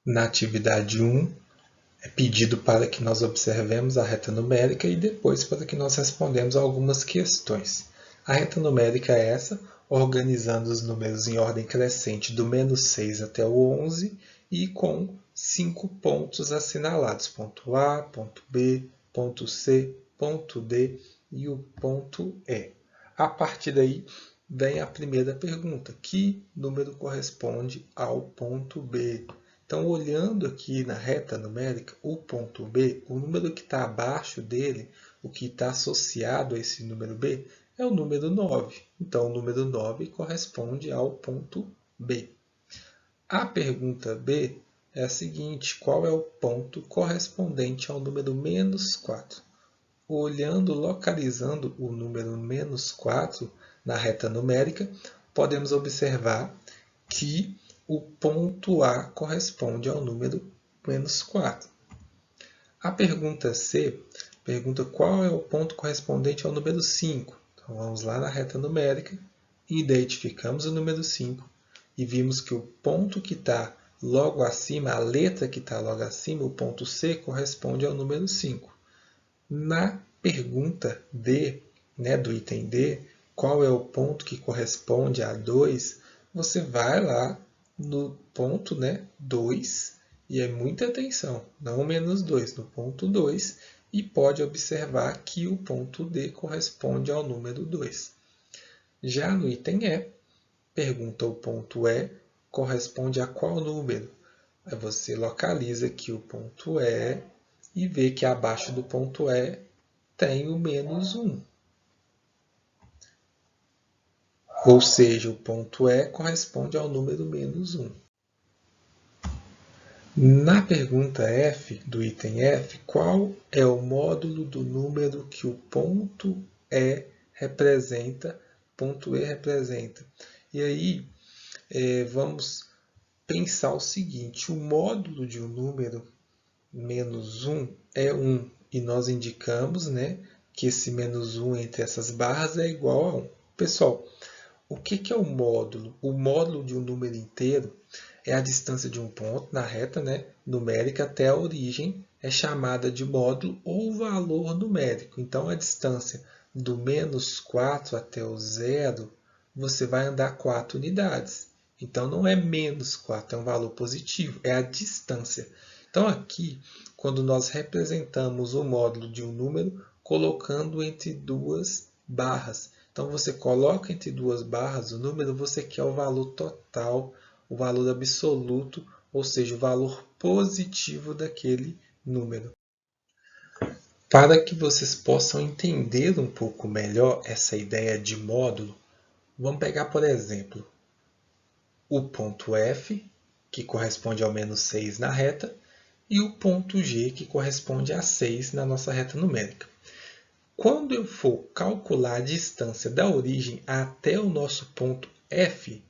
Na atividade 1, é pedido para que nós observemos a reta numérica e depois para que nós respondemos algumas questões. A reta numérica é essa, organizando os números em ordem crescente do menos 6 até o 11 e com 5 pontos assinalados, ponto A, ponto B, ponto C, ponto D e o ponto E. A partir daí, vem a primeira pergunta: que número corresponde ao ponto B? Então, olhando aqui na reta numérica, o ponto B, o número que está abaixo dele, o que está associado a esse número B, é o número 9. Então, o número 9 corresponde ao ponto B. A pergunta B é a seguinte: qual é o ponto correspondente ao número menos 4? Olhando, localizando o número menos 4 na reta numérica, podemos observar que o ponto A corresponde ao número menos 4. A pergunta C pergunta qual é o ponto correspondente ao número 5. Então vamos lá na reta numérica, identificamos o número 5 e vimos que o ponto que está logo acima, a letra que está logo acima, o ponto C, corresponde ao número 5. Na pergunta D, do item D, qual é o ponto que corresponde a 2, você vai lá no ponto 2, e é muita atenção, não menos 2, no ponto 2, e pode observar que o ponto D corresponde ao número 2. Já no item E, pergunta o ponto E corresponde a qual número? Aí você localiza aqui o ponto E e vê que abaixo do ponto E tem o menos 1. Ou seja, o ponto E corresponde ao número menos 1. Na pergunta F, do item F, qual é o módulo do número que o ponto E representa? E aí, vamos pensar o seguinte: o módulo de um número menos 1 é 1, e nós indicamos que esse menos 1 entre essas barras é igual a 1. Pessoal, o que é o módulo? O módulo de um número inteiro é a distância de um ponto na reta numérica até a origem, é chamada de módulo ou valor numérico. Então, a distância do menos 4 até o zero, você vai andar 4 unidades. Então, não é menos 4, é um valor positivo, é a distância. Então, aqui, quando nós representamos o módulo de um número, colocando entre duas barras. Então, você coloca entre duas barras o número, você quer o valor total, o valor absoluto, ou seja, o valor positivo daquele número. Para que vocês possam entender um pouco melhor essa ideia de módulo, vamos pegar, por exemplo, o ponto F, que corresponde ao menos 6 na reta, e o ponto G, que corresponde a 6 na nossa reta numérica. Quando eu for calcular a distância da origem até o nosso ponto F,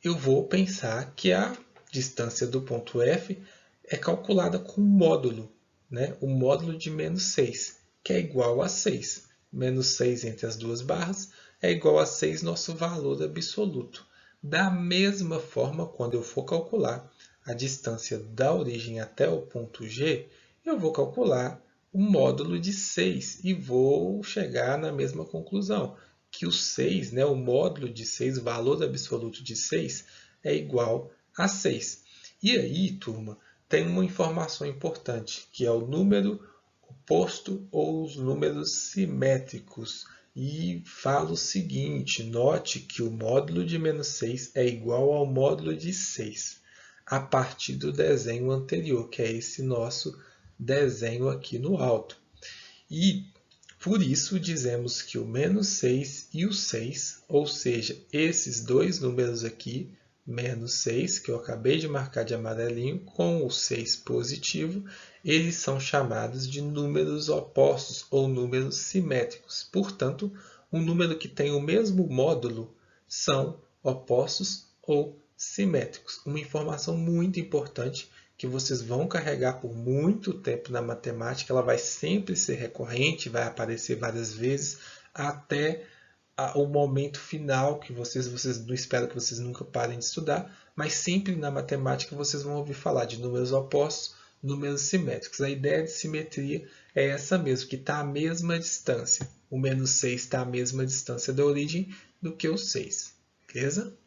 eu vou pensar que a distância do ponto F é calculada com o módulo de menos 6, que é igual a 6. Menos 6 entre as duas barras é igual a 6, nosso valor absoluto. Da mesma forma, quando eu for calcular a distância da origem até o ponto G, eu vou calcular o módulo de 6 e vou chegar na mesma conclusão, que o 6, o módulo de 6, o valor absoluto de 6, é igual a 6. E aí, turma, tem uma informação importante, que é o número oposto ou os números simétricos. E fala o seguinte: note que o módulo de menos 6 é igual ao módulo de 6, a partir do desenho anterior, que é esse nosso desenho aqui no alto. E por isso dizemos que o menos 6 e o 6, ou seja, esses dois números aqui, menos 6, que eu acabei de marcar de amarelinho, com o 6 positivo, eles são chamados de números opostos ou números simétricos. Portanto, um número que tem o mesmo módulo são opostos ou simétricos. Uma informação muito importante que vocês vão carregar por muito tempo na matemática, ela vai sempre ser recorrente, vai aparecer várias vezes, até o momento final, que vocês não espero que vocês nunca parem de estudar, mas sempre na matemática vocês vão ouvir falar de números opostos, números simétricos. A ideia de simetria é essa mesmo, que está à mesma distância. O menos 6 está à mesma distância da origem do que o 6. Beleza?